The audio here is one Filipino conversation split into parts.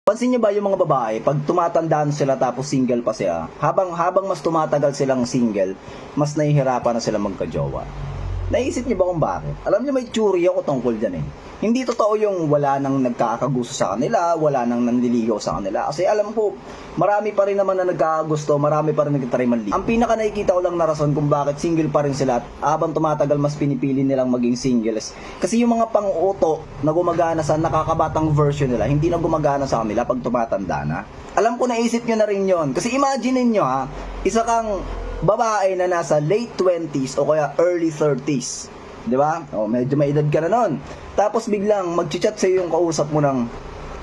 Pansin niyo ba yung mga babae, pag tumatandaan sila tapos single pa sila, habang mas tumatagal silang single, mas nahihirapan na sila magka-jowa. Naisip niyo ba kung bakit? Alam niyo may teorya ako tungkol dyan eh. Hindi totoo yung wala nang nagkakagusto sa kanila, wala nang nanliligaw sa kanila. Kasi alam ko, marami pa rin naman na nagkakagusto, marami pa rin nagtatry manligaw. Ang pinaka nakikita ko lang na rason kung bakit single pa rin sila at habang tumatagal mas pinipili nilang maging singles. Kasi yung mga pang-uto na gumagana sa nakakabatang version nila, hindi na gumagana sa kanila pag tumatanda na. Alam ko naisip nyo na rin yon. Kasi imagine nyo ha, isa kang babae na nasa late 20s o kaya early 30s. 'Di ba? O medyo may edad ka na noon. Tapos biglang magchi-chat sa yung kausap mo ng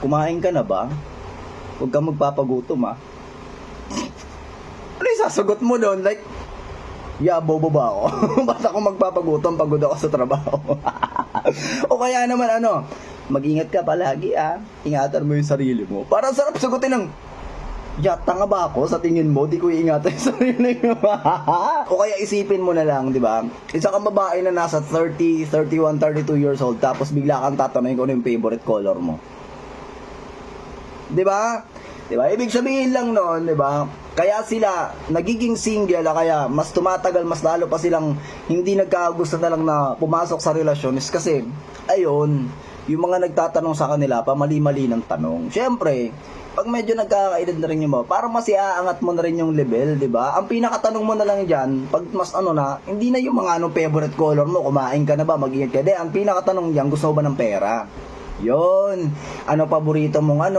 kumain ka na ba? Huwag kang magpapagutom ha. Ano yung sasagot mo doon? Like, yeah, bobo ba ako? Ba't ako magpapagutom? Pagod ako sa trabaho. O kaya naman mag-ingat ka palagi ingatan mo yung sarili mo. Parang sarap sagutin ng tanga ba ako sa tingin mo? Di ko iingatan yung sarili mo. O kaya isipin mo na lang, di ba? Isa kang babae na nasa 30, 31, 32 years old, tapos bigla kang tatanungin kung ano yung favorite color mo. Di ba? Di ba? Ibig sabihin lang noon, di ba? Kaya sila nagiging single, kaya mas tumatagal, mas lalo pa silang hindi nagkagusto na lang na pumasok sa relasyon is kasi, ayun, yung mga nagtatanong sa kanila, pamali-mali ng tanong. Siyempre, pag medyo nagkakaedad na rin yung mga, parang mas iaangat mo na rin yung level, di ba? Ang pinakatanong mo na lang dyan, pag mas hindi na yung mga favorite color mo, kumain ka na ba, mag-ingat ka. Di, ang pinakatanong dyan, gusto mo ba ng pera? Yon, ano paborito mong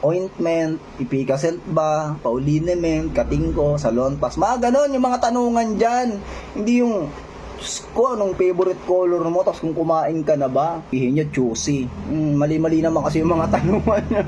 ointment, ipikasent ba, paulinement, katingko, salon pass, mga ganon, yung mga tanungan dyan. Hindi yung, ko, anong favorite color mo, tapos kung kumain ka na ba, ihin nyo, choosy. Mali-mali naman kasi yung mga tanungan nyo.